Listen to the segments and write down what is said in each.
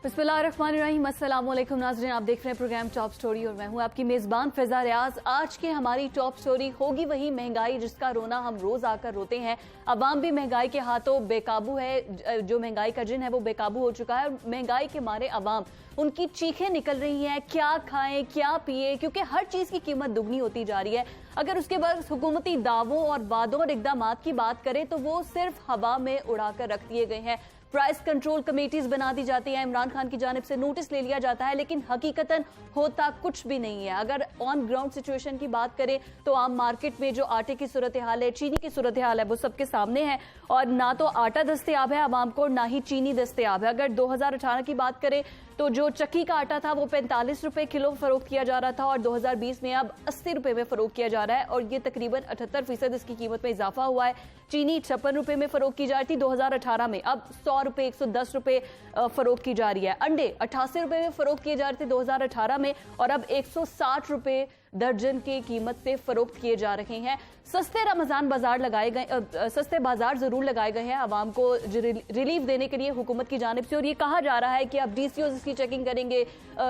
बिस्मिल्लाहिर्रहमानिर्रहीम, अस्सलाम वालेकुम नाज़रीन, आप देख रहे हैं प्रोग्राम टॉप स्टोरी और मैं हूं आपकी मेज़बान फ़िज़ा रियाज। आज की हमारी टॉप स्टोरी होगी वही महंगाई जिसका रोना हम रोज़ आकर रोते हैं। अवाम भी महंगाई के हाथों बेकाबू है, जो महंगाई का जिन है वो बेकाबू हो चुका है और महंगाई के मारे अवाम उनकी चीखें निकल रही हैं, क्या खाएं क्या पिए, क्योंकि हर चीज़ की कीमत दुगनी होती जा रही है। अगर उसके बाद हुकूमती दावों और वादों और इकदाम की बात करें तो वो सिर्फ हवा में उड़ा कर रख दिए गए हैं। प्राइस कंट्रोल कमेटीज बना दी जाती है, इमरान खान की जानिब से नोटिस ले लिया जाता है, लेकिन हकीकतन होता कुछ भी नहीं है। अगर ऑन ग्राउंड सिचुएशन की बात करें तो आम मार्केट में जो आटे की सूरत हाल है, चीनी की सूरत हाल है, वो सबके सामने है और ना तो आटा दस्तयाब है आवाम को, ना ही चीनी दस्तयाब है। अगर 2018 की बात करें तो जो चक्की का आटा था वो 45 रुपए किलो फरोख्त किया जा रहा था और 2020 में अब 80 रुपए में फरोख्त किया जा रहा है और ये तकरीबन 78% इसकी कीमत में इजाफा हुआ है। चीनी 56 रुपए में फरोख्त की जा रही थी 2018 में, अब 100 रुपए 110 रुपए फरोख्त की जा रही है। अंडे 88 रुपए में फरोख्त किए जा रहे थे 2018 में और अब 160 रुपए दर्जन की कीमत से फरोख्त किए जा रहे हैं। सस्ते रमजान बाजार लगाए गए, सस्ते बाजार जरूर लगाए गए हैं आवाम को रिलीफ देने के लिए हुकूमत की जानिब से और ये कहा जा रहा है कि अब डीसीओज इसकी चेकिंग करेंगे,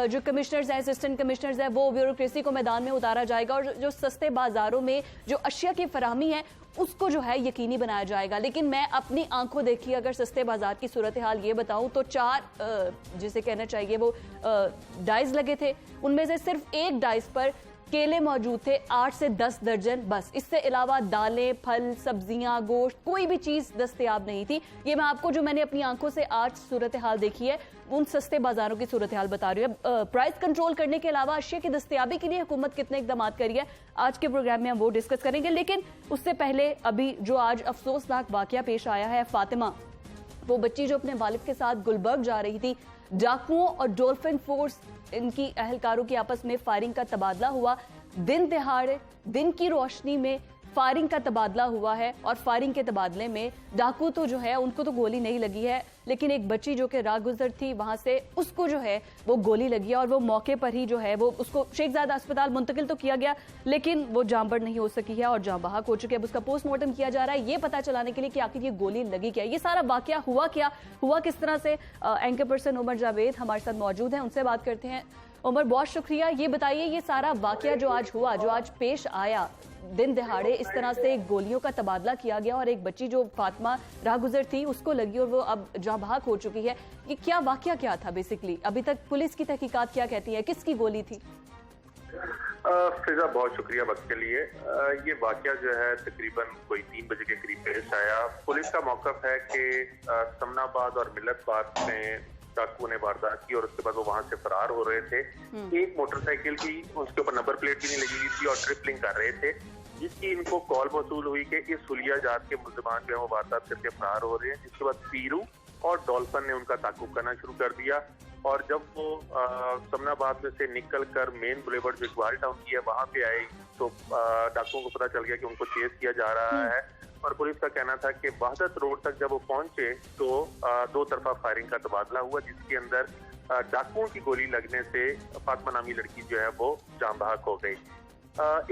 जो कमिश्नर्स हैं, असिस्टेंट कमिश्नर्स हैं, वो ब्यूरोक्रेसी को मैदान में उतारा जाएगा और जो सस्ते बाजारों में जो अशिया की फराहमी है उसको जो है यकीनी बनाया जाएगा। लेकिन मैं अपनी आंखों देखी अगर सस्ते बाजार की सूरत हाल ये बताऊं तो 4 जिसे कहना चाहिए वो डाइस लगे थे, उनमें से सिर्फ एक डाइस पर केले मौजूद थे 8 से 10 दर्जन बस। इससे अलावा दालें, फल, सब्जियां, गोश्त, कोई भी चीज दस्तयाब नहीं थी। ये मैं आपको जो मैंने अपनी आंखों से आज सूरत हाल देखी है उन सस्ते बाजारों की सूरत हाल बता रही हूँ। प्राइस कंट्रोल करने के अलावा अशिया की दस्तयाबी के लिए हुकूमत कितने इकदाम करी है आज के प्रोग्राम में हम वो डिस्कस करेंगे। लेकिन उससे पहले अभी जो आज अफसोसनाक वाकया पेश आया है, फातिमा वो बच्ची जो अपने वालिद के साथ गुलबर्ग जा रही थी, डाकुओं और डॉल्फिन फोर्स इनकी अहलकारों की आपस में फायरिंग का तबादला हुआ। दिन दिहाड़े दिन की रोशनी में फायरिंग का तबादला हुआ है और फायरिंग के तबादले में डाकू तो जो है उनको तो गोली नहीं लगी है, लेकिन एक बच्ची जो कि राहगुजर थी वहां से उसको जो है वो गोली लगी है और वो मौके पर ही जो है वो उसको शेखजादा अस्पताल मुंतकिल तो किया गया लेकिन वो जांबड़ नहीं हो सकी है और जाँ बहक हो चुकी है। अब उसका पोस्टमार्टम किया जा रहा है ये पता चलाने के लिए कि आखिर ये गोली लगी क्या, ये सारा वाकया हुआ किस तरह से। एंकर पर्सन उमर जावेद हमारे साथ मौजूद है, उनसे बात करते हैं। उमर, बहुत शुक्रिया। ये बताइए ये सारा वाकया जो आज हुआ, जो आज पेश आया, दिन दिहाड़े इस तरह से गोलियों का तबादला किया गया और एक बच्ची जो फातिमा राहगुजर थी उसको लगी और वो अब जाँ बहक हो चुकी है, ये क्या वाकया क्या था बेसिकली? अभी तक पुलिस की तहकीकात क्या कहती है, किसकी गोली थी? फिजा, बहुत शुक्रिया वक्त के लिए। ये वाकया जो है तकरीबन कोई 3 बजे के करीब पेश आया। पुलिस का मौकफ है कि समनाबाद और मिलतबाद में डाकू ने वारदात की और उसके बाद वो वहां से फरार हो रहे थे। एक मोटरसाइकिल की उसके ऊपर नंबर प्लेट भी नहीं लगी हुई थी और ट्रिपलिंग कर रहे थे, जिसकी इनको कॉल मौसूल हुई कि इस हुलिया जात के मुल्ज़िमान जो है वो वारदात करके फरार हो रहे हैं। जिसके बाद पीरू और डॉल्फिन ने उनका ताकुब करना शुरू कर दिया और जब वो समनाबाद में से निकल कर मेन बुलेवर्ड जो इकबाल टाउन की है वहां पे आए तो डाकुओं को पता चल गया कि उनको चेस किया जा रहा है और पुलिस का कहना था कि वहदत रोड तक जब वो पहुंचे तो 2 तरफा फायरिंग का तबादला हुआ, जिसके अंदर डाकुओं की गोली लगने से फातिमा नामी लड़की जो है वो जाँ बहक हो गई।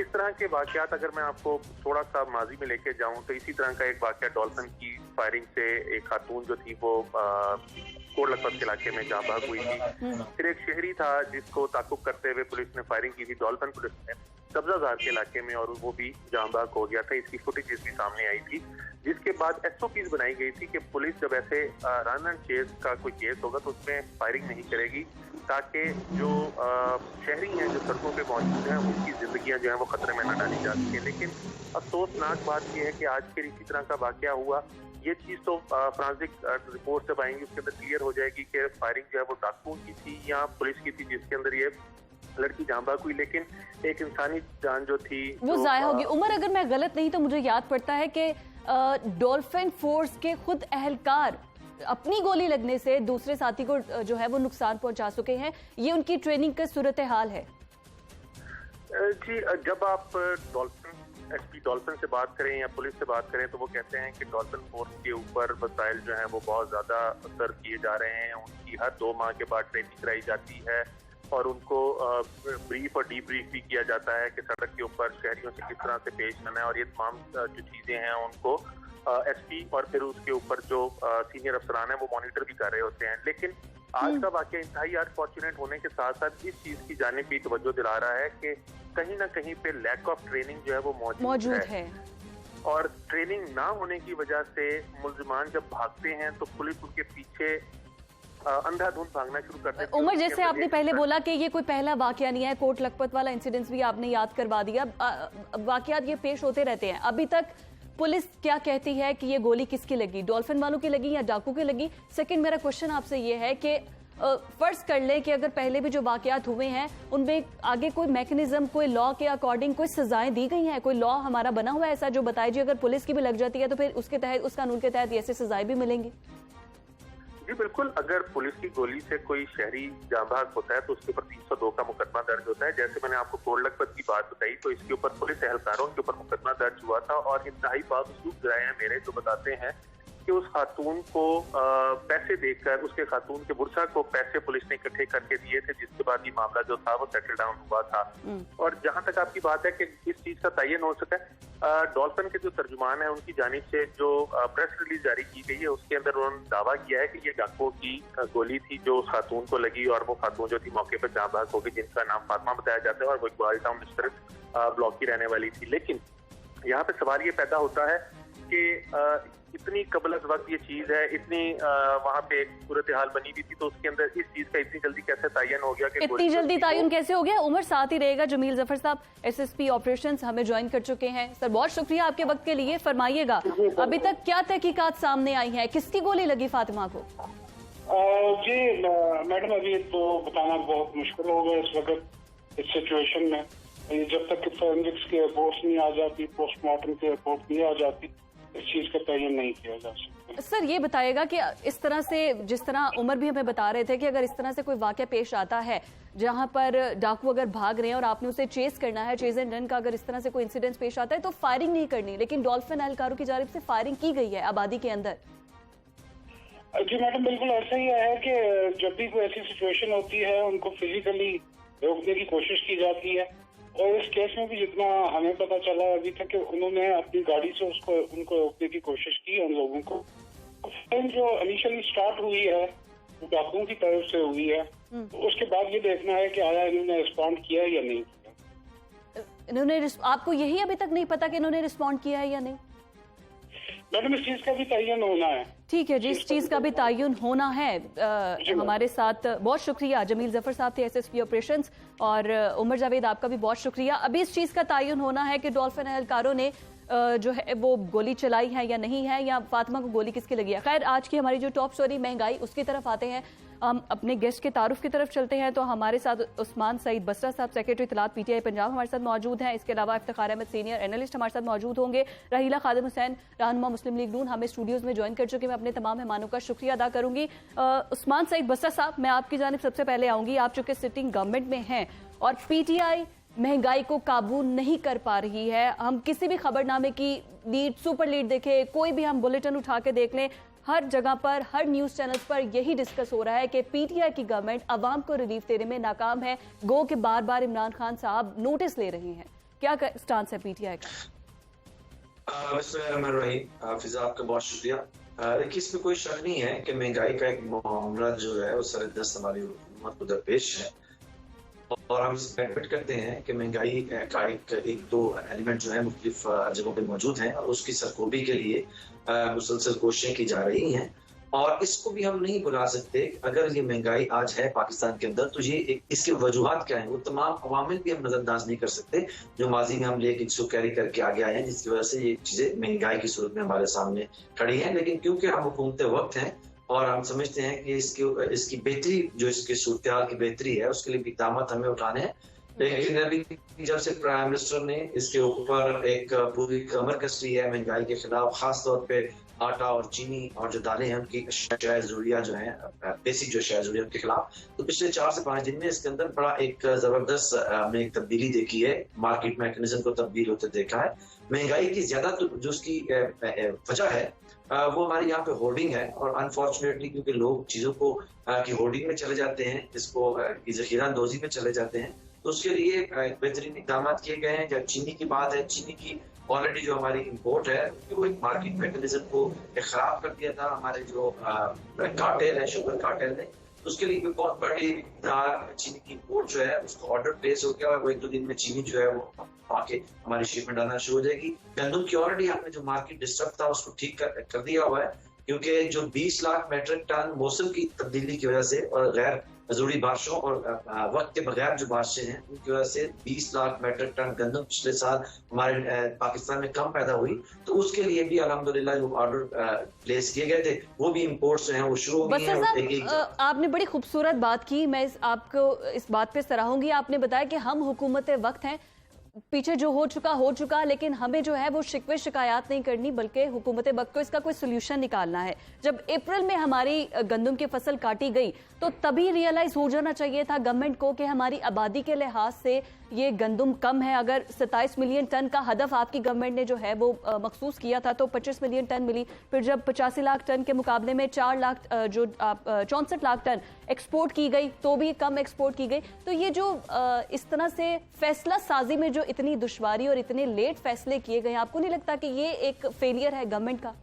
इस तरह के वाकयात अगर मैं आपको थोड़ा सा माजी में लेके जाऊं तो इसी तरह का एक वाकया डॉल्फिन की फायरिंग से एक खातून जो थी वो कोट लखपत के इलाके में जाँ बहक हुई थी। फिर एक शहरी था जिसको ताकुब करते हुए पुलिस ने फायरिंग की थी डॉल्फिन पुलिस ने कब्जाजार के इलाके में और वो भी जाँ बहक हो गया था। इसकी फुटेज भी सामने आई थी, जिसके बाद SOPs बनाई गई थी कि पुलिस जब ऐसे रन एंड चेस का कोई केस होगा तो उसमें फायरिंग नहीं करेगी ताकि जो शहरी हैं जो सड़कों पे मौजूद हैं उनकी जिंदगियां जो है वो खतरे में न डाली जा सके। लेकिन अफसोसनाक बात यह है कि आज फिर इसी तरह का वाकया हुआ। ये चीज तो फोरेंसिक रिपोर्ट जब आएंगी उसके अंदर क्लियर हो जाएगी कि फायरिंग जो है वो डाकुओं की थी या पुलिस की थी, जिसके अंदर ये लड़की जाँ बहक हुई, लेकिन एक इंसानी जान जो थी वो जाया होगी। उमर, अगर मैं गलत नहीं तो मुझे याद पड़ता है कि डॉल्फिन फोर्स के खुद अहलकार अपनी गोली लगने से दूसरे साथी को जो है वो नुकसान पहुंचा चुके हैं, ये उनकी ट्रेनिंग का सूरत हाल है। जी, जब आप SP डॉल्फिन से बात करें या पुलिस से बात करें तो वो कहते हैं कि डॉल्फिन फोर्स के ऊपर वसाइल जो हैं वो बहुत ज्यादा असर किए जा रहे हैं। उनकी हर 2 माह के बाद ट्रेनिंग कराई जाती है और उनको ब्रीफ और डीब्रीफ भी किया जाता है कि सड़क के ऊपर शहरियों से किस तरह से पेश आना है, और ये तमाम जो चीजें हैं उनको एसपी और फिर उसके ऊपर जो सीनियर अफसरान है वो मॉनिटर भी कर रहे होते हैं। लेकिन आज का वाकया इंतहाई अनफॉर्चुनेट होने के साथ साथ इस चीज की जानिब भी तवज्जो दिला रहा है कि कहीं ना कहीं पे लैक ऑफ ट्रेनिंग जो है वो मौजूद है। और ट्रेनिंग ना होने की वजह से मुल्जिमान जब भागते हैं तो पुलिस उनके पीछे अंधाधुंध भागना शुरू कर देती है। उमर, जैसे आपने पहले बोला कि ये कोई पहला वाकया नहीं है, कोट लखपत वाला इंसिडेंस भी आपने याद करवा दिया, वाकयात ये पेश होते रहते हैं। अभी तक पुलिस क्या कहती है कि ये गोली किसकी लगी, डॉल्फिन वालों की लगी या डाकू की लगी? सेकंड, मेरा क्वेश्चन आपसे ये है कि फर्ज कर लें कि अगर पहले भी जो वाकयात हुए हैं उनमें आगे कोई मैकेनिज्म, कोई लॉ के अकॉर्डिंग कोई सजाएं दी गई हैं, कोई लॉ हमारा बना हुआ है ऐसा जो बताए जी अगर पुलिस की भी लग जाती है तो फिर उसके तहत, उस कानून के तहत ऐसे सजाएं भी मिलेंगी? जी बिल्कुल, अगर पुलिस की गोली से कोई शहरी जांबाज होता है तो उसके ऊपर 302 का मुकदमा दर्ज होता है। जैसे मैंने आपको कोट लखपत की बात बताई तो इसके ऊपर पुलिस एहलकारों के ऊपर मुकदमा दर्ज हुआ था, और इंतहाई बावजूद गए हैं मेरे जो बताते हैं कि उस खातून को पैसे देकर, उसके खातून के बुरसा को पैसे पुलिस ने इकट्ठे करके दिए थे, जिसके बाद ये मामला जो था वो सेटल डाउन हुआ था। और जहां तक आपकी बात है कि इस चीज का तयन हो सका, डॉल्फिन के जो तर्जुमान है उनकी जानिब से जो प्रेस रिलीज जारी की गई है उसके अंदर उन्होंने दावा किया है कि ये डाकुओं की गोली थी जो उस खातून को लगी, और वो खातून जो थी मौके पर जांबाज हो गई, जिनका नाम फातिमा बताया जाता है और वो इकबाल टाउन डिस्ट्रिक्ट ब्लॉक की रहने वाली थी। लेकिन यहाँ पे सवाल ये पैदा होता है कि इतनी कबल वक्त ये चीज है, इतनी वहाँ पे सूरत हाल बनी हुई थी, तो उसके अंदर इस चीज का इतनी जल्दी कैसे तयन हो गया? कि इतनी जल्दी तयन कैसे हो गया? उमर साथ ही रहेगा, जमील जफर साहब एसएसपी ऑपरेशंस हमें ज्वाइन कर चुके हैं। सर बहुत शुक्रिया आपके वक्त के लिए। फरमाइएगा अभी तक क्या तहकीकात सामने आई है, किसकी गोली लगी फातिमा को? जी मैडम, अभी तो बताना बहुत मुश्किल होगा इस वक्त इस सिचुएशन में। जब तक फोरेंसिक्स की रिपोर्ट्स नहीं आ जाती, पोस्टमार्टम की रिपोर्ट नहीं आ जाती, इस चीज का तयन नहीं किया जा सकता। सर ये बताएगा कि इस तरह से, जिस तरह उमर भी हमें बता रहे थे कि अगर इस तरह से कोई वाकया पेश आता है जहां पर डाकू अगर भाग रहे हैं और आपने उसे चेस करना है, चेज एंड रन का अगर इस तरह से कोई इंसिडेंट पेश आता है तो फायरिंग नहीं करनी, लेकिन डॉल्फिन एहलकारों की जानिब से फायरिंग की गई है आबादी के अंदर। जी मैडम, बिल्कुल ऐसा ही है कि जब भी कोई ऐसी सिचुएशन होती है उनको फिजिकली रोकने की कोशिश की जाती है, और इस केस में भी जितना हमें पता चला अभी तक कि उन्होंने अपनी गाड़ी से उनको रोकने की कोशिश की उन लोगों को। जो इनिशियली स्टार्ट हुई है वो डाकुओं की तरफ से हुई है, तो उसके बाद ये देखना है कि आया इन्होंने रिस्पॉन्ड किया या नहीं किया। इन्होंने, आपको यही अभी तक नहीं पता कि इन्होंने रिस्पॉन्ड किया है या नहीं? मैडम इस चीज का भी तयन होना है। ठीक है जी, इस चीज का भी तयन होना है। हमारे साथ बहुत शुक्रिया, जमील जफर साहब थे एसएसपी ऑपरेशंस, और उमर जावेद आपका भी बहुत शुक्रिया। अभी इस चीज का तयन होना है कि डॉल्फिन एहलकारों ने जो है वो गोली चलाई है या नहीं है, या फातिमा को गोली किसकी लगी है। खैर आज की हमारी जो टॉप स्टोरी महंगाई, उसकी तरफ आते हैं। हम अपने गेस्ट के तारुफ की तरफ चलते हैं। तो हमारे साथ उस्मान सईद बसरा साहब, सेक्रेटरी इत्तलात पीटीआई पंजाब हमारे साथ मौजूद हैं। इसके अलावा इफ्तिखार अहमद सीनियर एनालिस्ट हमारे साथ मौजूद होंगे। रहीला खादिम हुसैन, रहनुमा मुस्लिम लीग नून, हमें स्टूडियोज में ज्वाइन कर चुके हैं। मैं अपने तमाम मेहमानों का शुक्रिया अदा करूंगी। उस्मान सईद बसरा साहब, मैं आपकी जानिब सबसे पहले आऊंगी। आप चूंकि सिटिंग गवर्नमेंट में हैं और पीटीआई महंगाई को काबू नहीं कर पा रही है, हम किसी भी खबरनामे की लीड, सुपर लीड देखें, कोई भी हम बुलेटिन उठा के देख लें, हर जगह पर, हर न्यूज चैनल्स पर यही डिस्कस हो रहा है कि पीटीआई की गवर्नमेंट अवाम को रिलीफ देने में नाकाम है। गो के बार बार इमरान खान साहब नोटिस ले रहे हैं। क्या स्टांस है पीटीआई का? फिजा, आपका बहुत शुक्रिया। देखिए, इसमें कोई शक नहीं है कि महंगाई का एक मामला जो है वो सरदस्त हमारी हुकूमत को दरपेश है, और हम एडमिट करते हैं कि महंगाई का एक दो एलिमेंट जो है मुख्तलिफ जगहों पे मौजूद हैं, और उसकी सरकोबी के लिए मुसलसल कोशिशें की जा रही हैं। और इसको भी हम नहीं भुला सकते, अगर ये महंगाई आज है पाकिस्तान के अंदर तो ये इसके वजूहात क्या हैं, वो तमाम अवामिल भी हम नजरअंदाज नहीं कर सकते जो माजी में हम लेके इसको कैरी करके आ गया है, जिसकी वजह से ये चीजें महंगाई की सूरत में हमारे सामने खड़ी हैं। लेकिन क्योंकि हम हुकूमत वक्त हैं और हम समझते हैं कि इसकी बेहतरी, जो इसकी सूरत की बेहतरी है, उसके लिए भी इक़दामात हमें उठाने हैं। लेकिन अभी जब से प्राइम मिनिस्टर ने इसके ऊपर एक पूरी कमर कसी है महंगाई के खिलाफ, खास तौर पे आटा और चीनी और जो दालें हैं उनकी अशिया ज़रूरिया जो है, बेसिक जो अशिया ज़रूरिया उनके खिलाफ, तो पिछले 4 से 5 दिन में इसके अंदर बड़ा एक जबरदस्त हमने एक तब्दीली देखी है, मार्केट मैकेनिज्म को तब्दील होते देखा है। महंगाई की ज्यादा जो उसकी वजह है वो हमारे यहाँ पे होर्डिंग है, और अनफॉर्चुनेटली क्योंकि लोग चीजों को की होर्डिंग में चले जाते हैं, इसको जखीरा अंदोजी में चले जाते हैं, तो उसके लिए बेहतरीन इकदाम किए गए हैं। जब चीनी की बात है, चीनी की ऑलरेडी जो हमारी इंपोर्ट है वो एक मार्केट मैकेनिज्म को खराब कर दिया था हमारे जो कार्टेल है, शुगर कार्टेल ने, उसके लिए भी बहुत बड़ी चीनी की इंपोर्ट जो है उसको ऑर्डर प्लेस हो गया, और वो 1-2 दिन में चीनी जो है वो आके हमारी शिपमेंट आना शुरू हो जाएगी। गंदम की ऑलरेडी हमने जो मार्केट डिस्टर्ब था उसको ठीक कर दिया हुआ है, क्योंकि जो 20 लाख मेट्रिक टन मौसम की तब्दीली की वजह से और गैर जरूरी बारिशों और वक्त के बगैर जो बारिशें हैं उनकी वजह से 20 लाख मेट्रिक टन गंदम पिछले साल हमारे पाकिस्तान में कम पैदा हुई, तो उसके लिए भी अल्हम्दुलिल्लाह जो ऑर्डर प्लेस किए गए थे वो भी इंपोर्ट्स हैं वो शुरू हो गई हैं। आपने बड़ी खूबसूरत बात की, मैं आपको इस बात पे सराहूंगी। आपने बताया कि हम हुकूमत वक्त हैं, पीछे जो हो चुका, लेकिन हमें जो है वो शिकवे शिकायत नहीं करनी, बल्कि हुकूमत वक्त को इसका कोई सोल्यूशन निकालना है। जब अप्रैल में हमारी गंदम की फसल काटी गई तो तभी रियलाइज हो जाना चाहिए था गवर्नमेंट को कि हमारी आबादी के लिहाज से ये गंदम कम है। अगर 27 मिलियन टन का हदफ आपकी गवर्नमेंट ने जो है वो मखसूस किया था तो 25 मिलियन टन मिली, फिर जब 85 लाख टन के मुकाबले में 64 लाख टन एक्सपोर्ट की गई तो भी कम एक्सपोर्ट की गई। तो ये जो इस तरह से फैसला साजी में जो इतनी दुश्वारी और इतने लेट फैसले किए गए, आपको नहीं लगता कि ये एक फेलियर है गवर्नमेंट का?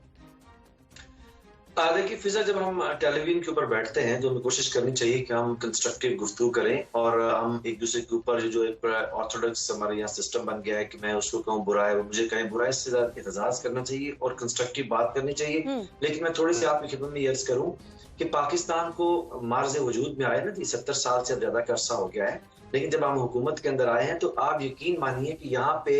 देखिए फिजा, जब हम टेलीविजन के ऊपर बैठते हैं तो हमें कोशिश करनी चाहिए कि हम कंस्ट्रक्टिव गुफ्तगू करें, और हम एक दूसरे के ऊपर जो एक ऑर्थोडॉक्स हमारे यहाँ सिस्टम बन गया है कि मैं उसको कहूँ बुरा है, वो मुझे कहें बुरा है, इससे ज्यादा एहतजाज करना चाहिए और कंस्ट्रक्टिव बात करनी चाहिए। लेकिन मैं थोड़ी सी आपकी खिदमत में अर्ज करूँ कि पाकिस्तान को मार्ज वजूद में आए ना 70 साल से ज्यादा का अरसा हो गया है, लेकिन जब हम हुकूमत के अंदर आए हैं तो आप यकीन मानिए कि यहाँ पे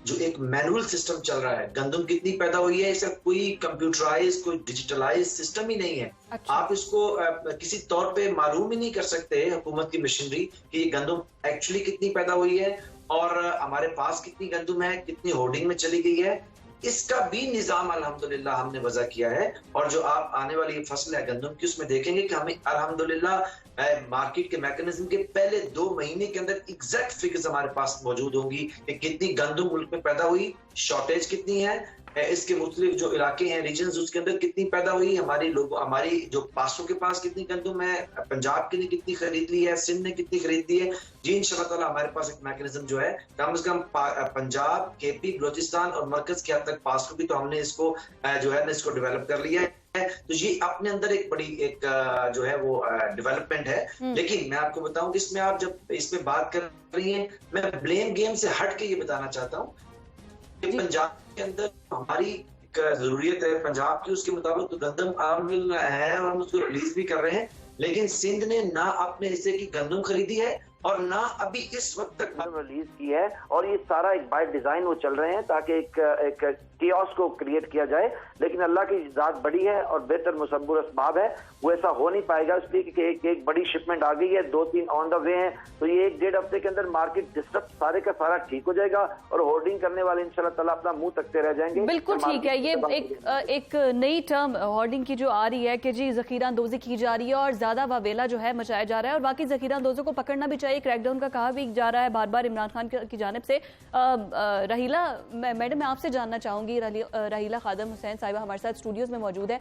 जो एक मैनुअल सिस्टम चल रहा है, गंदम कितनी पैदा हुई है, इसका कोई कंप्यूटराइज कोई डिजिटलाइज सिस्टम ही नहीं है। अच्छा। आप इसको किसी तौर पे मालूम ही नहीं कर सकते हुकूमत की मशीनरी कि ये गंदम एक्चुअली कितनी पैदा हुई है और हमारे पास कितनी गंदम है, कितनी होर्डिंग में चली गई है, इसका भी निजाम अल्हम्दुलिल्लाह हमने वजह किया है। और जो आप आने वाली फसल है गंदम की उसमें देखेंगे कि हमें अल्हम्दुलिल्लाह मार्केट के मैकेनिज्म के पहले 2 महीने के अंदर एग्जैक्ट फिगर्स हमारे पास मौजूद होंगी कि कितनी गंदम मुल्क में पैदा हुई, शॉर्टेज कितनी है, इसके मुख्तलिफ जो इलाके हैं रीजन्स उसके अंदर कितनी पैदा हुई, हमारी जो पासों के पास कितनी गंदम है, पंजाब के लिए कितनी खरीद ली है, सिंध ने कितनी खरीद ली है। जी इंशाअल्लाह ताला हमारे पास एक मैकेनिज्म जो है कम से कम पंजाब, केपी, बलोचिस्तान और मरकज के हद तक पासों की तो हमने इसको जो है ना इसको डेवलप कर लिया है। तो ये अपने अंदर एक बड़ी एक जो है वो डेवलपमेंट है। लेकिन मैं आपको बताऊं कि इसमें आप जब इसमें बात कर रही हैं, मैं ब्लेम गेम से हट के ये बताना चाहता हूँ कि पंजाब के अंदर हमारी एक जरूरियत है पंजाब की, उसके मुताबिक तो गंदम आम है और हम उसको रिलीज भी कर रहे हैं, लेकिन सिंध ने ना अपने हिस्से की गंदम खरीदी है और ना अभी इस वक्त तक रिलीज की है। और ये सारा एक बाय डिजाइन वो चल रहे हैं ताकि एक कियोस्क को क्रिएट किया जाए, लेकिन अल्लाह की जात बड़ी है और बेहतर मुसब्बिर असबाब है, वो ऐसा हो नहीं पाएगा इसलिए कि एक बड़ी शिपमेंट आ गई है, 2-3 ऑन द वे हैं, तो ये 1-1.5 हफ्ते के अंदर मार्केट डिस्टर्ब सारे का सारा ठीक हो जाएगा और होर्डिंग करने वाले इंशाल्लाह ताला अपना मुंह तकते रह जाएंगे। बिल्कुल ठीक है, ये एक नई टर्म होर्डिंग की जो आ रही है कि जी जखीरा अंदोजी की जा रही है और ज्यादा वावेला जो है मचाया जा रहा है, और बाकी जखीरा अंदोजों को पकड़ना भी चाहिए, क्रैकडाउन का कहा भी जा रहा है बार बार इमरान खान की जानिब से। रहीला मैडम, मैं आपसे जानना चाहूंगी, रहीला खादम हुसैन साहिबा हमारे साथ स्टूडियोज में मौजूद है।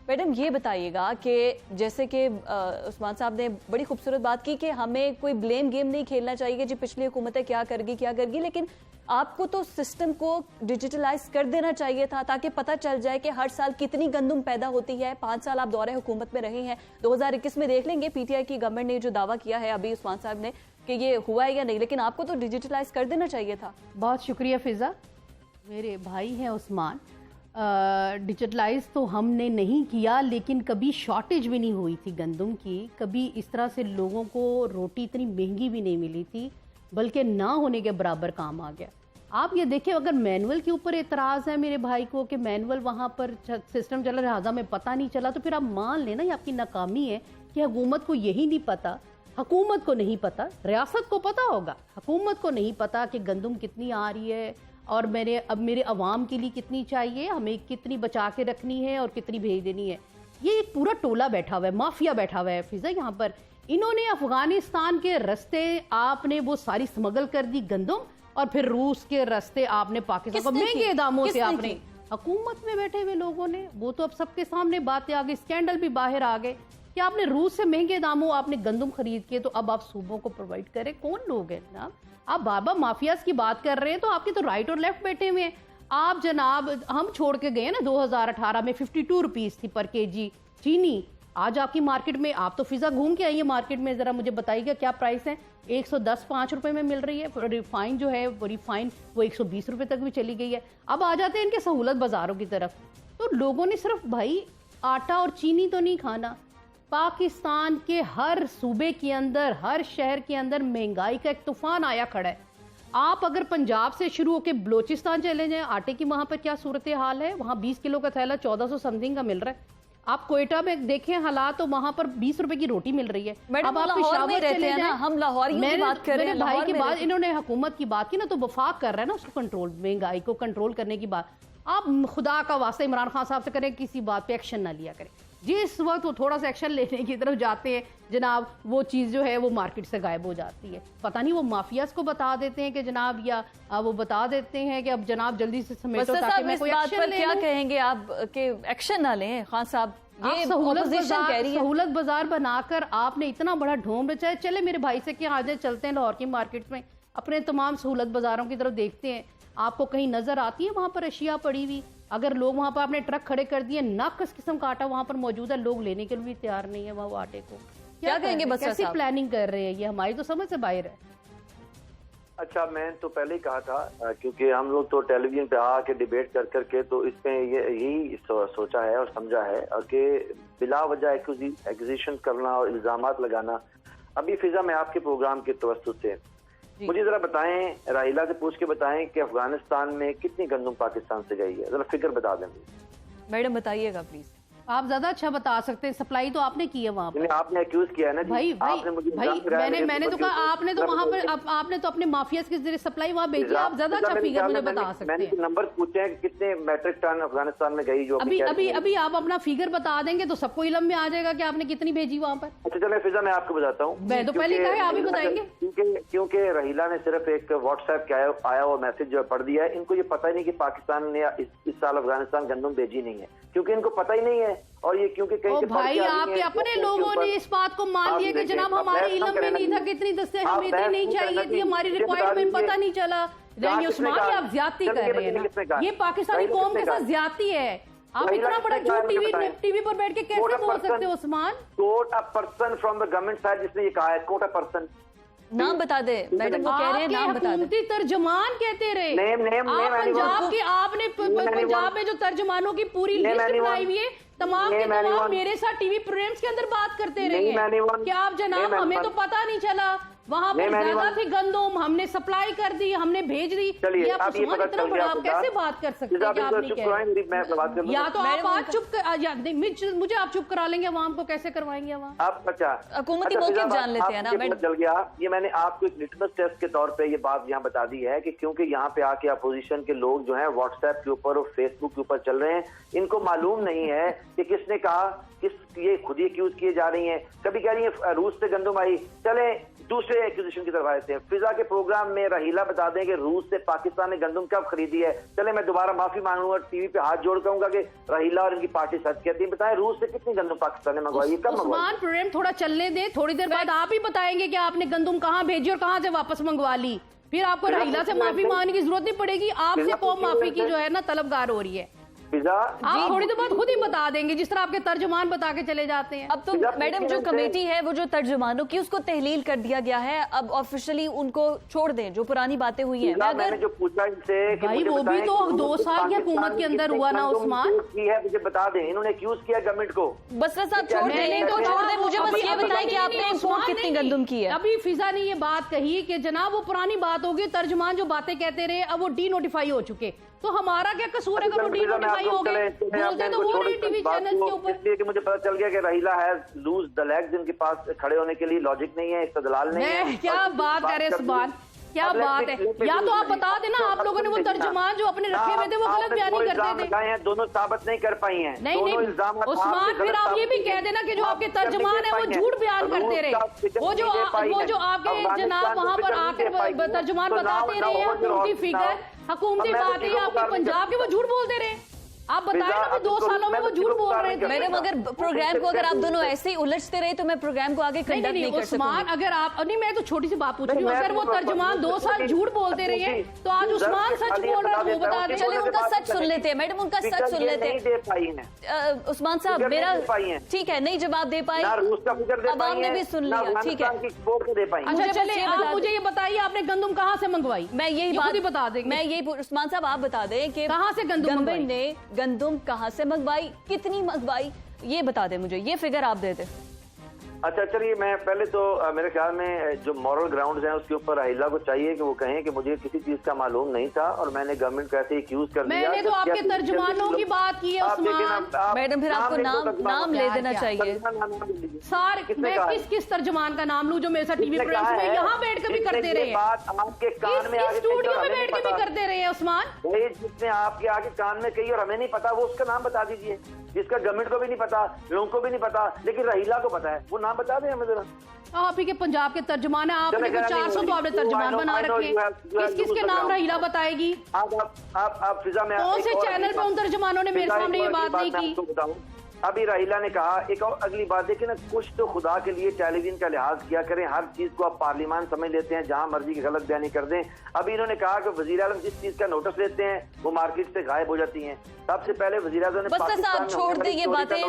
मैडम ये बताइएगा कि जैसे कि उस्मान साहब ने बड़ी खूबसूरत बात की कि हमें कोई ब्लेम गेम नहीं खेलना चाहिए जी पिछली हुकूमतें क्या करेगी, लेकिन आपको तो सिस्टम को डिजिटलाइज कर देना चाहिए था ताकि पता चल जाए कि हर साल कितनी गंदम पैदा होती है। 5 साल आप दौरे हुकूमत में रहे हैं, 2021 में देख लेंगे पीटीआई की गवर्नमेंट ने जो दावा किया है अभी उस्मान साहब ने कि ये हुआ है या नहीं, लेकिन आपको तो डिजिटलाइज कर देना चाहिए था। बहुत शुक्रिया फिजा, मेरे भाई हैं उस्मान। डिजिटलाइज तो हमने नहीं किया, लेकिन कभी शॉर्टेज भी नहीं हुई थी गंदम की, कभी इस तरह से लोगों को रोटी इतनी महंगी भी नहीं मिली थी, बल्कि ना होने के बराबर काम आ गया। आप ये देखिए, अगर मैनुअल के ऊपर एतराज़ है मेरे भाई को कि मैनुअल वहाँ पर सिस्टम चला लिहाजा में पता नहीं चला, तो फिर आप मान लेना ये आपकी नाकामी है कि हुकूमत को यही नहीं पता हुकूमत को नहीं पता, रियासत को पता होगा, हुकूमत को नहीं पता कि गंदम कितनी आ रही है और मेरे अवाम के लिए कितनी चाहिए, हमें कितनी बचा के रखनी है और कितनी भेज देनी है। ये एक पूरा टोला बैठा हुआ है, माफिया बैठा हुआ है फिजा यहाँ पर। इन्होंने अफगानिस्तान के रास्ते आपने वो सारी स्मगल कर दी गंदम, और फिर रूस के रास्ते आपने पाकिस्तान को महंगे दामों से आपने, हुकूमत में बैठे हुए लोगों ने, वो तो अब सबके सामने बातें आ गई, स्कैंडल भी बाहर आ गए कि आपने रूस से महंगे दामों आपने गंदम खरीद के तो अब आप सूबों को प्रोवाइड करें। कौन लोग हैं जनाब? आप बाबा माफियाज की बात कर रहे हैं तो आपके तो राइट और लेफ्ट बैठे हुए हैं। आप जनाब, हम छोड़ के गए ना 2018 में 52 रुपीज थी पर केजी चीनी, आज आपकी मार्केट में, आप तो फिजा घूम के आई है मार्केट में, जरा मुझे बताइएगा क्या प्राइस है? 110-5 रुपए में मिल रही है। रिफाइन जो है वो रिफाइन वो 120 रुपए तक भी चली गई है। अब आ जाते हैं इनके सहूलत बाजारों की तरफ। तो लोगों ने सिर्फ भाई आटा और चीनी तो नहीं खाना, पाकिस्तान के हर सूबे के अंदर, हर शहर के अंदर महंगाई का एक तूफान आया खड़ा है। आप अगर पंजाब से शुरू होकर बलोचिस्तान चले जाएं, आटे की वहां पर क्या सूरत हाल है? वहां 20 किलो का थैला 1400 समथिंग का मिल रहा है। आप कोयटा में देखें हालात, तो वहां पर 20 रुपए की रोटी मिल रही है। अब आप पेशावर रहते हैं ना, हम लाहौरियों की बात कर रहे हैं। भाई की बात, इन्होंने हुकूमत की बात की ना, तो वफाक कर रहा है ना उसको कंट्रोल, महंगाई को कंट्रोल करने की बात। आप खुदा का वास्ता इमरान खान साहब से करें, किसी बात पे एक्शन ना लिया करें। जिस वक्त वो थोड़ा सा एक्शन लेने की तरफ जाते हैं जनाब, वो चीज़ जो है वो मार्केट से गायब हो जाती है। पता नहीं वो माफियाज को बता देते हैं कि जनाब, या वो बता देते हैं कि अब जनाब जल्दी से समेटो ताकि मैं कोई एक्शन ले लूं। क्या कहेंगे आप कि एक्शन ना लें? खान साहब, ये सहूलत बाजार बनाकर आपने इतना बड़ा ढोंग रचा। चले मेरे भाई से क्या, आ जाए चलते हैं लाहौर की मार्केट में, अपने तमाम सहूलत बाजारों की तरफ देखते हैं। आपको कहीं नजर आती है वहां पर अशिया पड़ी हुई? अगर लोग वहां पर आपने ट्रक खड़े कर दिए, नाकस किस्म का आटा वहां पर मौजूद है, लोग लेने के लिए भी तैयार नहीं है वो आटे को। क्या कहेंगे? बस कैसी प्लानिंग कर रहे हैं? ये हमारी तो समझ से बाहर है। अच्छा, मैं तो पहले ही कहा था, क्योंकि हम लोग तो टेलीविजन पे आके डिबेट कर करके तो इसमें यही सोचा है और समझा है कि बिला वजह एक्विजिशन करना और इल्जामात लगाना। अभी फिजा में आपके प्रोग्राम के तवस्सुत से मुझे जरा बताएं, राहिला से पूछ के बताएं कि अफगानिस्तान में कितनी गंदम पाकिस्तान से गई है, जरा फिगर बता दें। मैडम बताइएगा प्लीज। आप ज्यादा अच्छा बता सकते हैं, सप्लाई तो आपने की है वहाँ पर। आपने एक्यूज किया है ना भाई मैंने तो कहा आपने तो वहाँ पर आपने तो अपने माफिया के जरिए सप्लाई वहाँ भेजी। आप ज्यादा अच्छा फिगर मुझे बता सकते हैं। मैंने नंबर पूछे हैं कि कितने मैट्रिक टन अफगानिस्तान में गई। जो अभी आप अपना फिगर बता देंगे तो सबको इल्म में आ जाएगा कि आपने कितनी भेजी वहाँ पर। अच्छा चलो फिजा मैं आपको बताता हूँ। मैं तो पहले कहा आप ही बताएंगे। क्योंकि रहीला ने सिर्फ एक व्हाट्सएप के आया हुआ मैसेज जो पढ़ दिया है, इनको ये पता ही नहीं कि पाकिस्तान ने इस साल अफगानिस्तान गंदम भेजी नहीं है, क्योंकि इनको पता ही नहीं है। और ये क्योंकि कहीं भाई आपके अपने लोगों ने इस बात को मान लिया कि जनाब हमारे इल्म में नहीं था कितनी दस्ते हमें इतनी नहीं चाहिए थी, हमारी रिक्वायरमेंट पता नहीं चला। उस्मान, आप ज्यादती कर रहे हैं ना, ये पाकिस्तानी कौम के साथ ज्यादती है। आप इतना बड़ा झूठ टीवी पर बैठ के कैसे बोल सकते हो Usman? Quote a person from the government side जिसने ये कहा है, कोट अ पर्सन। नाम बता दे मैडम, वो कह रहे हैं नाम बता दे। तर्जमान कहते रहे आप पंजाब की, आपने पंजाब में जो तर्जमानों की पूरी लिस्ट बनाई हुई है, तमाम के तमाम मेरे साथ टीवी प्रोग्राम्स के अंदर बात करते रहे हैं। क्या आप जनाब, हमें तो पता नहीं चला, वहाँ पर ज्यादा थी गंदम, हमने सप्लाई कर दी, हमने भेज दी। चलिए आप इतना बड़ा आप कैसे बात कर सकते हैं? या तो आप आज चुप कर, मुझे आप चुप करा लेंगे, वहाँ को कैसे करवाएंगे? वहाँ आप अच्छा हुकूमती मौक़िफ़ जान लेते हैं ना मैडम। चल गया, ये मैंने आपको एक लिटमस टेस्ट के तौर पे ये बात यहाँ बता दी है कि क्योंकि यहाँ पे आके अपोजिशन के लोग जो है व्हाट्सएप के ऊपर और फेसबुक के ऊपर चल रहे हैं, इनको मालूम नहीं है कि किसने कहा, ये खुद ही एक्यूज किए जा रही हैं। कभी कह रही है रूस से गंदम आई, चले दूसरे एक्विजिशन की तरफ आते हैं। फिजा के प्रोग्राम में रहीला बता दें कि रूस से पाकिस्तान ने गंदम कब खरीदी है। चले मैं दोबारा माफी मांगूंगा, टीवी पे हाथ जोड़ कहूंगा कि रहीला और इनकी पार्टी सच कहती है। बताएं रूस से कितनी गंदम पाकिस्तान ने मंगवाई, कब मंगवाई? प्रोग्राम थोड़ा चलने दे, थोड़ी देर बाद आप ही बताएंगे कि आपने गंदम कहाँ भेजी और कहाँ से वापस मंगवा ली। फिर आपको रहीला से माफी मांगने की जरूरत नहीं पड़ेगी, आपसे कौम माफी की जो है ना तलबगार हो रही है। आप थोड़ी देर बाद खुद ही बता देंगे, जिस तरह आपके तर्जुमान बता के चले जाते हैं। अब तो मैडम जो कमेटी है वो जो तर्जुमानों की उसको तहलील कर दिया गया है, अब ऑफिशियली उनको छोड़ दें, जो पुरानी बातें हुई हैं। मैंने जो पूछा इनसे भाई वो भी तो 2 साल की हुकूमत के अंदर हुआ ना उस्मान की है, मुझे बता दें। इन्होंने एक्यूज किया गवर्नमेंट को। बसरा साहब छोड़ दें तो छोड़ दें, मुझे बस ये बताएं कि आपने इंपोर्ट कितनी गंदम की है। अभी फिजा ने ये बात कही कि जनाब वो पुरानी बात होगी, तर्जुमान जो बातें कहते रहे अब वो डी नोटिफाई हो चुके, तो हमारा क्या कसूर है अगर वो डी नोटिफाई महंगाई हो गई, बोलते तो वो नहीं टीवी चैनल के ऊपर। इसलिए कि मुझे पता चल गया कि रहीला है लूज द लेग्स, इनके पास खड़े होने के लिए लॉजिक नहीं है, इस्तदलाल नहीं है। क्या बात करे सुभान, क्या बात है। या तो आप बता देना, आप लोगों ने वो तर्जुमान जो अपने रखे हुए थे वो गलत बयानी करते थे, दोनों साबित नहीं कर पाई हैं। नहीं उस्मान, फिर आप ये भी कह देना कि जो आपके तर्जुमान है वो झूठ बयान करते रहे। वो जो आपके जनाब वहाँ पर आकर तर्जुमान बताते रहे हुकूमती फिगर, हुकूमती बातें आपके पंजाब के, वो झूठ बोलते रहे। आप बताएं ना कि 2 सालों में वो झूठ बोल रहे थे। मैडम अगर प्रोग्राम को अगर आप दोनों ऐसे ही उलझते रहे तो मैं प्रोग्राम को आगे कंडक्ट नहीं कर सकूंगी। अगर आप नहीं, मैं तो छोटी सी बात पूछ रही हूँ, अगर वो तर्जुमान 2 साल झूठ बोलते रहे तो आज उस्मान सच बोल रहा है, वो बता दें। चलिए उनका सच सुन लेते हैं मैडम, उनका सच सुन लेते हैं। उस्मान साहब मेरा ठीक है, नहीं जवाब दे पाई, अब आपने भी सुन लिया, ठीक है। अच्छा चलिए, आप मुझे ये बताइए आपने गंदम कहाँ से मंगवाई? मैं यही बात बता दें, मैं यही उस्मान साहब आप बता दें कि कहाँ से गवर्नमेंट ने गंदम कहाँ से मंगवाई, कितनी मंगवाई, ये बता दें मुझे, ये फिगर आप दे दें। अच्छा चलिए, मैं पहले तो मेरे ख्याल में जो मॉरल ग्राउंड्स हैं उसके ऊपर रहीला को चाहिए कि वो कहें कि मुझे किसी चीज का मालूम नहीं था और मैंने गवर्नमेंट को ऐसे एक्यूज कर दिया। मैंने तो आपके तर्जुमानों की बात की है उस्मान। मैडम फिर आपको नाम ले देना चाहिए। सर मैं किस तर्जुमान का नाम लूं जो मेरे साथ टीवी प्रोग्राम में यहाँ बैठ कर भी करते रहे, आपके कान में स्टूडियो में बैठ कर भी करते रहे उस्मान। जिसने आपके आगे कान में कही और हमें नहीं पता, वो उसका नाम बता दीजिए, जिसका गवर्नमेंट को भी नहीं पता, लोगों को भी नहीं पता, लेकिन रहीला को पता है, वो नाम बता दें हमें जरा। आप ही के पंजाब के तर्जुमान है, आपने 400 तो आपने तर्जुमान बना रखे, किसके नाम रहीला बताएगी? आप फिजा में कौन से चैनल पे उन तर्जुमानों ने मेरे सामने ये बात नहीं की? अभी रहीला ने कहा, एक और अगली बात देखिए ना, कुछ तो खुदा के लिए टेलीविजन का लिहाज किया करें, हर चीज को आप पार्लियामान समझ लेते हैं, जहां मर्जी की गलत बयानी कर दें। अभी इन्होंने कहा कि वजीर आज़म जिस चीज का नोटिस लेते हैं वो मार्केट से गायब हो जाती हैं। सबसे पहले वजीर आज़म ने पाकिस्तान छोड़ दे ये बातें,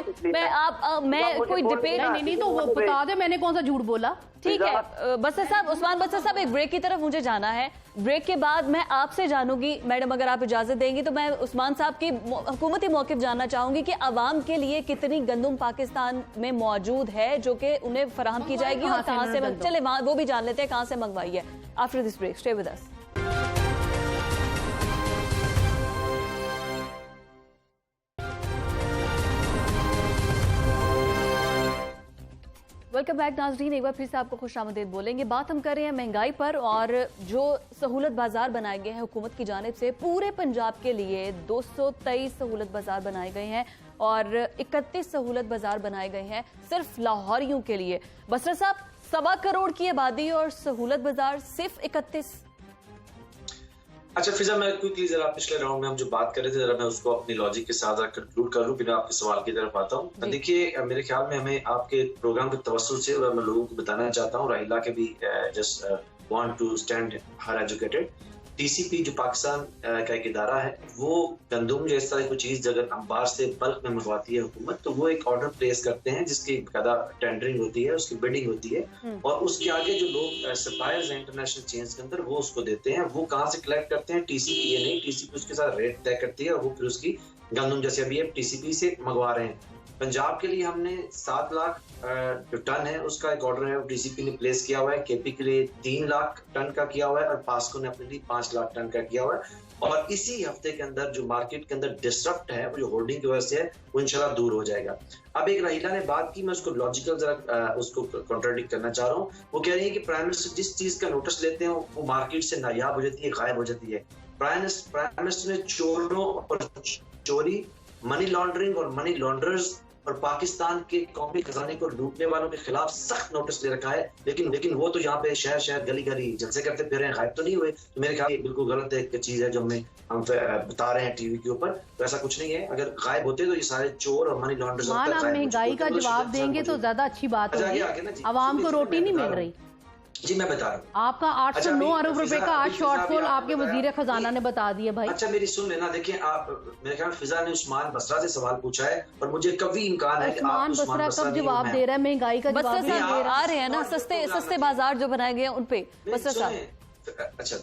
मैं कोई डिबेट नहीं, तो वो बता दे मैंने कौन सा झूठ बोला। ठीक है बसर साहब, उस्मान बसर साहब, एक ब्रेक की तरफ मुझे जाना है। ब्रेक के बाद मैं आपसे जानूंगी मैडम, अगर आप इजाजत देंगी तो मैं उस्मान साहब की हुकूमती मौक़िफ़ जानना चाहूंगी कि अवाम के लिए कितनी गंदम पाकिस्तान में मौजूद है जो कि उन्हें फराहम की जाएगी और कहाँ से चले वो भी जान लेते हैं कहाँ से मंगवाई है। After this break stay with us. Welcome back नाज़रीन, एक बार फिर से आपको खुशामदीद बोलेंगे। बात हम कर रहे हैं महंगाई पर, और जो सहूलत बाजार बनाए गए हैं हुकूमत की जानिब से पूरे पंजाब के लिए 223 सहूलत बाजार बनाए गए हैं और 31 सहूलत बाजार बनाए गए हैं सिर्फ लाहौरियों के लिए। बसरा साहब, 1.25 करोड़ की आबादी और सहूलत बाजार सिर्फ 31। अच्छा फिजा, मैं क्विकली जरा पिछले राउंड में हम जो बात कर रहे थे जरा मैं उसको अपनी लॉजिक के साथ कंक्लूड कर लूं, फिर आपके सवाल की तरफ आता हूं। देखिए मेरे ख्याल में हमें आपके प्रोग्राम के तवस्सुल से और मैं लोगों को बताना चाहता हूं, रहीला के भी just want to stand higher educated. TCP जो पाकिस्तान का एक इदारा है, वो गंदम जो इस तरह की चीज अगर अंबार से बल्क में मंगवाती है हुकूमत, तो वो एक ऑर्डर प्लेस करते हैं जिसकी ज्यादा टेंडरिंग होती है, उसकी बिडिंग होती है, और उसके आगे जो लोग सप्लायर्स हैं इंटरनेशनल चेन्स के अंदर वो उसको देते हैं। वो कहाँ से कलेक्ट करते हैं? टीसीपी ये नहीं, टीसीपी उसके साथ रेट तय करती है और वो फिर उसकी गंदम जैसे अभी टीसीपी से मंगवा रहे हैं। पंजाब के लिए हमने 7 लाख जो टन है उसका एक ऑर्डर है डीसीपी ने प्लेस किया हुआ है, केपी के लिए 3 लाख टन का किया हुआ है और पास्को ने अपने लिए 5 लाख टन का किया हुआ है। और इसी हफ्ते के अंदर जो मार्केट के अंदर डिसरप्ट है वो जो होल्डिंग की वजह से है वो इंशाल्लाह दूर हो जाएगा। अब एक रहीला ने बात की, मैं उसको लॉजिकल जरा उसको कॉन्ट्राडिक्ट करना चाह रहा हूँ। वो कह रही है कि प्राइम मिनिस्टर जिस चीज का नोटिस लेते हैं वो मार्केट से नायाब हो जाती है, गायब हो जाती है। प्राइम मिनिस्टर ने चोरों और चोरी, मनी लॉन्ड्रिंग और मनी लॉन्ड्रर्स और पाकिस्तान के कौमी खजाने को लूटने वालों के खिलाफ सख्त नोटिस ले रखा है, लेकिन वो तो यहाँ पे शहर शहर गली गली जलसे करते फिर रहे हैं, गायब तो नहीं हुए। तो मेरे ख्याल बिल्कुल गलत एक चीज है जो हम बता रहे हैं टीवी के ऊपर, तो ऐसा कुछ नहीं है। अगर गायब होते तो ये सारे चोर और मनी लॉन्ड्रर्स महंगाई का जवाब देंगे तो ज्यादा अच्छी बात होगी, आवाम को रोटी नहीं मिल रही। जी मैं बता रहा हूँ, आपका 809 अरब रुपए का आज शॉर्टफॉल आपके वजीर खजाना ने बता दिया भाई। अच्छा मेरी सुन लेना, देखिए आप मेरे ख्याल फिजा ने उस्मान बसरा से सवाल पूछा है और मुझे कभी इम्कान है कि आप उस्मान बसरा कब जवाब दे रहा है महंगाई का जवाब आ रहे हैं ना, सस्ते बाजार जो बनाए गए उन पे। बसरा साहब अच्छा,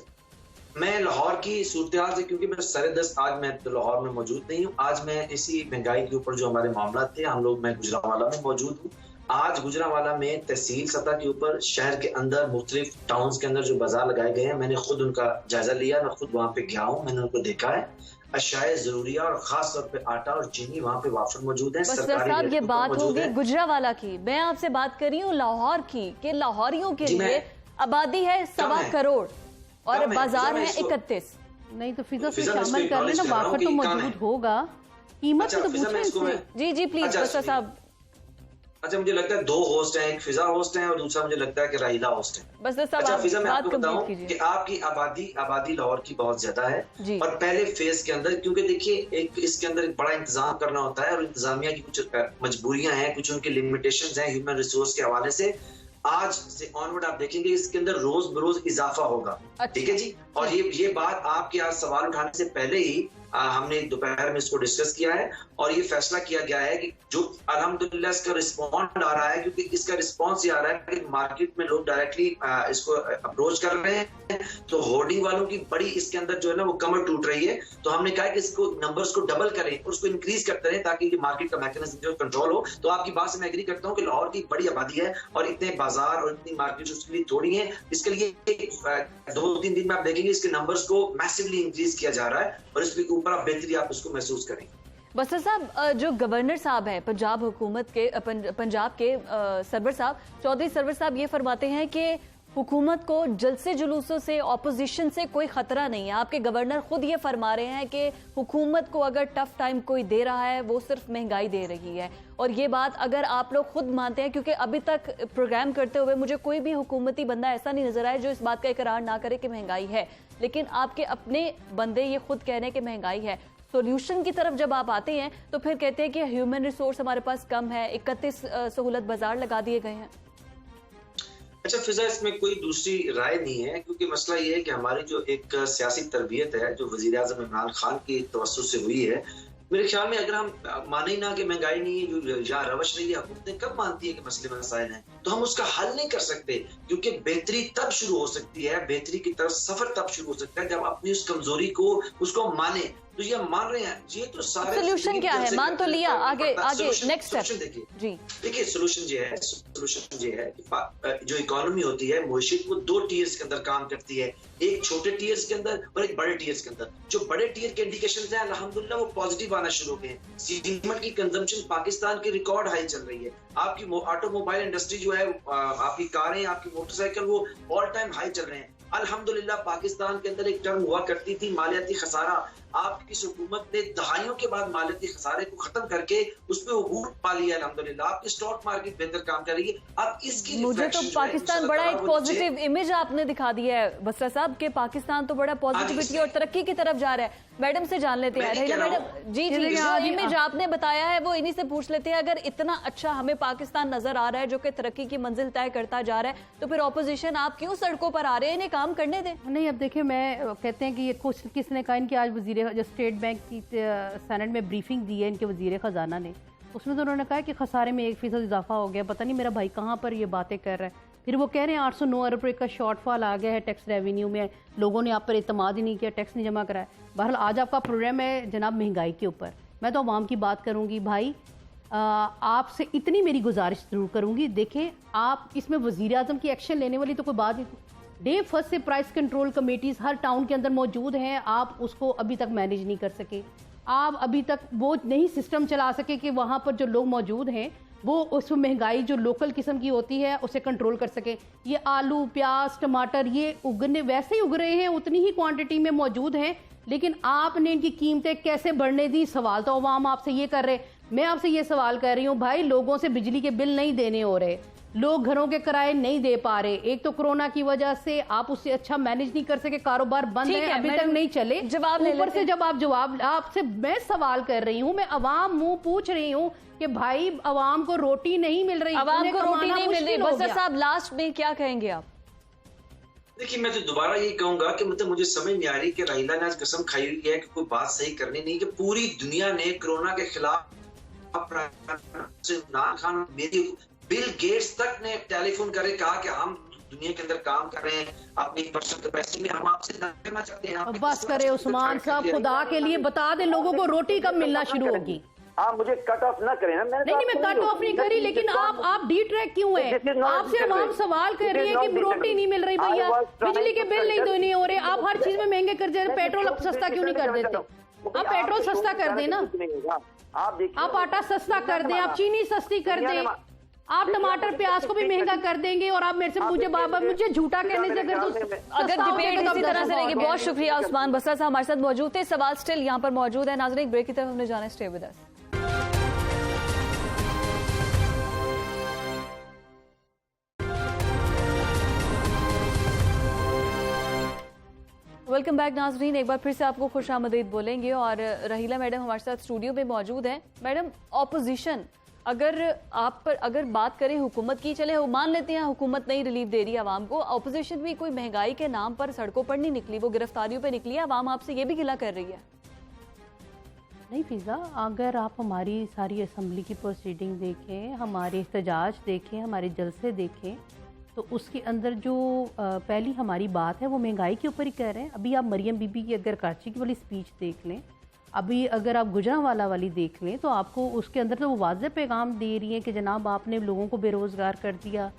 मैं लाहौर की सूरत से, क्योंकि मैं सरे-दस्त आज मैं तो लाहौर में मौजूद नहीं हूँ, आज मैं इसी महंगाई के ऊपर जो हमारे मामला थे हम लोग, मैं गुजरांवाला में मौजूद हूँ आज गुजरांवाला में तहसील सतह के ऊपर शहर के अंदर मुख्तलिफ टाउन्स के अंदर जो बाजार लगाए गए हैं, मैंने खुद उनका जायजा लिया, मैं खुद वहां पे गया हूँ, मैंने उनको देखा है। अशाए जरूरिया और खास तौर पे आटा और चीनी वहाँ पे वाफर मौजूद है। सरकारी साहब ये बात होगी गुजरांवाला की, मैं आपसे बात कर रही हूँ लाहौर की, कि लाहौरियों के लिए आबादी है 1.25 करोड़ और बाजार है 31। नहीं तो फिजा से शामिल कर लेना, वाफर तो मौजूद होगा, कीमत तो पूछे। जी प्लीज बस्तर साहब। अच्छा, मुझे लगता है 2 होस्ट हैं, एक फिजा होस्ट है और दूसरा मुझे लगता है कि राहिला होस्ट है। बस अच्छा फिजा, मैं आपको बताऊं कि आपकी आबादी लाहौर की बहुत ज्यादा है और पहले फेज के अंदर, क्योंकि देखिए एक इसके अंदर एक बड़ा इंतजाम करना होता है और इंतजामिया की कुछ मजबूरियां हैं, कुछ उनकी लिमिटेशंस हैं ह्यूमन रिसोर्स के हवाले से। आज से ऑनवर्ड आप देखेंगे इसके अंदर रोज बरोज इजाफा होगा। ठीक है जी। और ये बात आपके आज सवाल उठाने से पहले ही हमने दोपहर में इसको डिस्कस किया है और ये फैसला किया गया है कि जो अल्हम्दुलिल्लाह इसका रिस्पॉन्ड आ रहा है, क्योंकि इसका रिस्पॉन्स ये आ रहा है कि मार्केट में लोग डायरेक्टली इसको अप्रोच कर रहे हैं, तो होर्डिंग वालों की बड़ी इसके अंदर जो है ना वो कमर टूट रही है। तो हमने कहा कि इसको नंबर्स को डबल करें और उसको इंक्रीज करते रहें ताकि ये मार्केट का मैकेनिज्म जो कंट्रोल हो। तो आपकी बात से मैं एग्री करता हूँ कि लाहौर की बड़ी आबादी है और इतने बाजार और इतनी मार्केट उसके लिए थोड़ी है। इसके लिए 2-3 दिन में आप देखेंगे इसके नंबर्स को मैसिवली इंक्रीज किया जा रहा है और इसके ऊपर आप बेहतरी आप उसको महसूस करेंगे। बस्तर साहब, जो गवर्नर साहब हैं पंजाब हुकूमत के, पंजाब के सरवर साहब, चौधरी सरवर साहब ये फरमाते हैं कि हुकूमत को जलसे जुलूसों से, ऑपोजिशन से कोई खतरा नहीं है। आपके गवर्नर खुद ये फरमा रहे हैं कि हुकूमत को अगर टफ टाइम कोई दे रहा है वो सिर्फ महंगाई दे रही है। और ये बात अगर आप लोग खुद मानते हैं, क्योंकि अभी तक प्रोग्राम करते हुए मुझे कोई भी हुकूमती बंदा ऐसा नहीं नजर आया जो इस बात का इकरार ना करे कि महंगाई है, लेकिन आपके अपने बंदे ये खुद कह रहे हैं कि महंगाई है। सॉल्यूशन की तरफ जब आप आते हैं तो फिर कहते हैं कि ह्यूमन रिसोर्स हमारे पास कम है, 31 सहूलत बाजार लगा दिए गए हैं। अच्छा फिजा, इसमें कोई दूसरी राय नहीं है, क्योंकि मसला ये है कि हमारी जो एक सियासी तरबियत है जो वजीर आज़म इमरान खान की तवज्जो से हुई है, मेरे ख्याल में अगर हम माने ना कि महंगाई नहीं है या रवश नहीं है, हुकूमतें कब मानती है कि मसले मसाइल हैं, तो हम उसका हल नहीं कर सकते। क्योंकि बेहतरी तब शुरू हो सकती है, बेहतरी की तरफ सफर तब शुरू हो सकता है जब अपनी उस कमजोरी को उसको माने। तो ये मान रहे हैं, ये तो सारे सोल्यूशन क्या है, मान तो लिया, आगे नेक्स्ट स्टेप देखिए सोल्यूशन ये है कि जो इकोनॉमी होती है मुआशियत वो 2 टीयर्स के अंदर काम करती है, एक छोटे टीयर्स के अंदर और एक बड़े टीयर्स के अंदर। जो बड़े टीयर के इंडिकेशंस हैं अल्हम्दुलिल्लाह वो पॉजिटिव आना शुरू हो गए हैं। सीमेंट की कंजम्पशन पाकिस्तान की रिकॉर्ड हाई चल रही है, आपकी ऑटोमोबाइल इंडस्ट्री जो है, आपकी कारें, आपकी मोटरसाइकिल, वो ऑल टाइम हाई चल रहे हैं। अल्हम्दुलिल्लाह पाकिस्तान के अंदर एक टर्म हुआ करती थी मालियाती खसारा, आपकी हुकूमत ने दहाइयों के बाद मालियाती खसारे को खत्म करके उस पर अबूर पा लिया। अल्हम्दुलिल्लाह आपकी स्टॉक मार्केट बेहतर काम कर रही है। अब इसकी मुझे तो पाकिस्तान बड़ा एक पॉजिटिव इमेज आपने दिखा दिया है बसरा साहब के, पाकिस्तान तो बड़ा पॉजिटिविटी और तरक्की की तरफ जा रहा है। मैडम से जान लेते हैं, मैडम जी जो इमेज आपने बताया है वो इन्हीं से पूछ लेते हैं। अगर इतना अच्छा हमें पाकिस्तान नजर आ रहा है जो कि तरक्की की मंजिल तय करता जा रहा है, तो फिर ऑपोजिशन आप क्यों सड़कों पर आ रहे हैं? इन्हें काम करने दें। नहीं, अब देखिए, मैं कहते हैं कि ये कुछ किसने कहा, इनके आज वजीर जो स्टेट बैंक की सेनेट में ब्रीफिंग दी है इनके वजीर खजाना ने, उसमें तो उन्होंने कहा कि खसारे में 1% इजाफा हो गया। पता नहीं मेरा भाई कहाँ पर ये बातें कर रहा है। फिर वो कह रहे हैं 809 अरब रुपये का शॉर्टफॉल आ गया है टैक्स रेवेन्यू में, लोगों ने आप पर इतमाद ही नहीं किया, टैक्स नहीं जमा कराया। बहरहाल आज आपका प्रोग्राम है जनाब महंगाई के ऊपर, मैं तो अवाम की बात करूँगी। भाई आपसे इतनी मेरी गुजारिश जरूर करूँगी, देखें आप इसमें वजीर आज़म की एक्शन लेने वाली तो कोई बात नहीं, डे फर्स्ट से प्राइस कंट्रोल कमेटीज हर टाउन के अंदर मौजूद हैं, आप उसको अभी तक मैनेज नहीं कर सके, आप अभी तक वो नहीं सिस्टम चला सके कि वहाँ पर जो लोग मौजूद हैं वो उस महंगाई जो लोकल किस्म की होती है उसे कंट्रोल कर सके। ये आलू, प्याज, टमाटर ये उगने वैसे ही उग रहे हैं, उतनी ही क्वांटिटी में मौजूद हैं, लेकिन आपने इनकी कीमतें कैसे बढ़ने दी? सवाल तो अवाम आपसे ये कर रहे। मैं आपसे ये सवाल कर रही हूँ, भाई लोगों से बिजली के बिल नहीं देने हो रहे, लोग घरों के किराए नहीं दे पा रहे, एक तो कोरोना की वजह से आप उससे अच्छा मैनेज नहीं कर सके, कारोबार बंद है, अभी तक नहीं चले। जवाब ऊपर से जब आप जवाब, आपसे मैं सवाल कर रही हूँ, मैं अवाम मुंह पूछ रही हूँ कि भाई अवाम को रोटी नहीं मिल रही, अवाम को रोटी नहीं मिल रही। बसर साहब लास्ट में क्या कहेंगे आप? देखिए मैं तो दोबारा यही कहूंगा कि मतलब मुझे समझ नहीं आ रही कि राहिला ने आज कसम खाई हुई है कि कोई बात सही करनी नहीं, कि पूरी दुनिया ने कोरोना के खिलाफ इमरान खान, मेरी बिल गेट्स तक ने टेलीफोन करे कहा कि हम दुनिया के अंदर काम कर रहे हैं अपनी पर्सनल कैपेसिटी में, हम आपसे करना चाहते हैं। बस करे उस्मान साहब, खुदा के लिए बता दे लोगों को रोटी कब मिलना शुरू होगी। आप मुझे कट ऑफ ना करें ना। नहीं, मैं कट ऑफ नहीं करी, लेकिन आप डी ट्रैक क्यों है? आपसे हम सवाल कर रही है कि रोटी नहीं मिल रही भैया, बिजली के बिल नहीं हो रहे, आप हर चीज में महंगे कर दे रहे, पेट्रोल सस्ता क्यों नहीं कर देते? आप पेट्रोल सस्ता कर दें ना, आप आटा सस्ता कर दें, आप चीनी सस्ती कर दें, आप टमाटर प्याज को भी महंगा कर देंगे, और आप मेरे से मुझे झूठा कहने से अगर डिबेट इसी तरह से रहेगी। बहुत शुक्रिया उस्मान बसरा साहब हमारे साथ मौजूद थे। सवाल स्टिल यहाँ पर मौजूद है। नाज़रीन, एक ब्रेक की तरफ हमने जाना है, stay with us. Welcome back नाजरीन, एक बार फिर से आपको खुशामदीद बोलेंगे और रहीला मैडम हमारे साथ स्टूडियो में मौजूद हैं। मैडम, ऑपोजिशन अगर बात करें हुकूमत की, चले मान लेते हैं हुकूमत नहीं रिलीफ दे रही आवाम को, ऑपोजिशन भी कोई महंगाई के नाम पर सड़कों पर नहीं निकली, वो गिरफ्तारियों पे निकली है, आवाम आपसे ये भी गिला कर रही है। नहीं फिजा, अगर आप हमारी सारी असम्बली की प्रोसीडिंग देखें, हमारे एहतजाज देखें, हमारे जलसे देखें, तो उसके अंदर जो पहली हमारी बात है वो महंगाई के ऊपर ही कह रहे हैं। अभी आप मरियम बीबी की अगर कराची की वाली स्पीच देख लें, अभी अगर आप गुजरांवाला वाली देख लें, तो आपको उसके अंदर तो वो वाज़ेह पैगाम दे रही है कि जनाब आपने लोगों को बेरोज़गार कर दिया,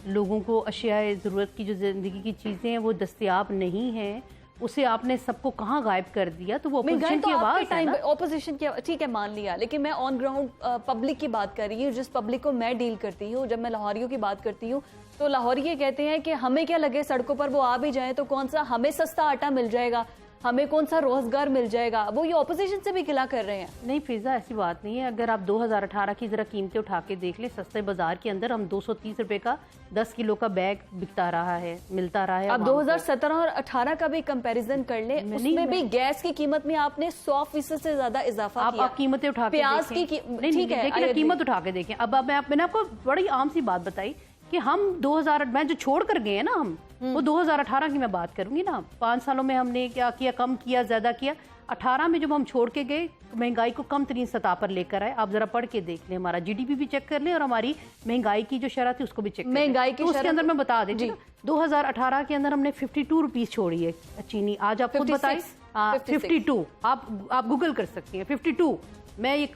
लोगों को अशियाए ज़रूरत की जो ज़िंदगी की चीज़ें हैं वो दस्तयाब नहीं हैं, उसे आपने सबको कहाँ गायब कर दिया। तो वो ऑपोजिशन की आवाज़ है ना। ऑपोजिशन की, ठीक है मान लिया, लेकिन मैं ऑन ग्राउंड पब्लिक की बात कर रही हूँ, जिस पब्लिक को मैं डील करती हूँ। जब मैं लाहौरियों की बात करती हूँ तो लाहौरी ये कहते हैं कि हमें क्या लगे, सड़कों पर वो आ भी जाए तो कौन सा हमें सस्ता आटा मिल जाएगा, हमें कौन सा रोजगार मिल जाएगा। वो ये ऑपोजिशन से भी खिला कर रहे हैं। नहीं फिजा, ऐसी बात नहीं है। अगर आप 2018 की जरा कीमतें उठा के देख लें, सस्ते बाजार के अंदर हम 230 रुपए का 10 किलो का बैग बिकता रहा है, मिलता रहा है। अब 2017 और 18 का भी कंपैरिजन कर ले, उसमें भी गैस की कीमत में आपने 100% से ज्यादा इजाफा किया। आप कीमतें उठा के प्याज की ठीक है, कीमत उठा के देखें। अब मैंने आपको बड़ी आम सी बात बताई कि हम 2000 में जो छोड़ कर गए हैं ना, हम वो 2018 की मैं बात करूंगी ना। 5 सालों में हमने क्या किया, कम किया, ज्यादा किया। 18 में जब हम छोड़ के गए, महंगाई को कम तरीन सतह पर लेकर आए। आप जरा पढ़ के देख लें, हमारा जीडीपी भी चेक कर लें और हमारी महंगाई की जो शरह थी उसको भी चेक कर लें। महंगाई की उसके अंदर मैं बता देती हूँ, 2018 के अंदर हमने 52 रुपीज छोड़ी है चीनी। आज आप खुद बताइए, 52 आप गूगल कर सकती हैं। 52 मैं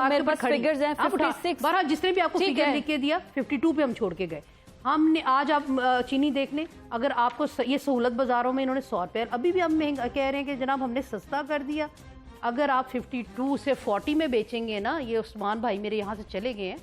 मेरे पास फिगर्स हैं, 56 जिसने भी आपको फिगर लिख के दिया, 52 पे हम छोड़ के गए। हमने आज आप चीनी देख लें, अगर आपको ये सहूलत बाजारों में इन्होंने 100 रुपये, अभी भी हम महंगा कह रहे हैं कि जनाब हमने सस्ता कर दिया। अगर आप 52 से 40 में बेचेंगे ना, ये उस्मान भाई मेरे यहाँ से चले गए हैं,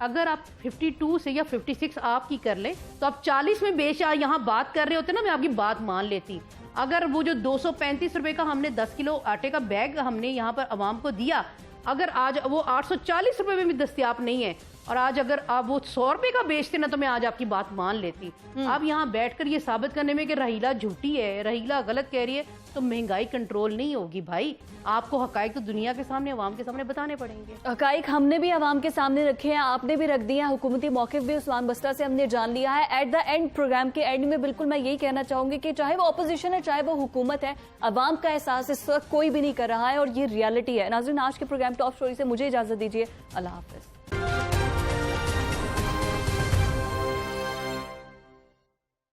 अगर आप 52 से या 56 आपकी कर लें तो आप 40 में बेच यहाँ बात कर रहे होते ना, मैं आपकी बात मान लेती। अगर वो जो 235 रुपए का हमने 10 किलो आटे का बैग हमने यहाँ पर आवाम को दिया, अगर आज वो 840 रुपए में भी दस्तयाब नहीं है, और आज अगर आप वो 100 रुपए का बेचते ना, तो मैं आज आपकी बात मान लेती। आप यहाँ बैठकर ये साबित करने में कि रहीला झूठी है, रहीला गलत कह रही है, तो महंगाई कंट्रोल नहीं होगी भाई। आपको हकाइक तो दुनिया के सामने, अवाम के सामने बताने पड़ेंगे। हकाइक हमने भी अवाम के सामने रखे हैं, आपने भी रख दिया है, हुकूमती मौक़िफ़ भी उस्मान बसरा से हमने जान लिया है। एट द एंड, प्रोग्राम के एंड में बिल्कुल मैं यही कहना चाहूंगी कि चाहे वो अपोजिशन है, चाहे वो हुकूमत है, अवाम का एहसास इस वक्त कोई भी नहीं कर रहा है और ये रियलिटी है। नाज़रीन, आज के प्रोग्राम टॉप स्टोरी से मुझे इजाजत दीजिए। अल्लाह हाफ़िज़।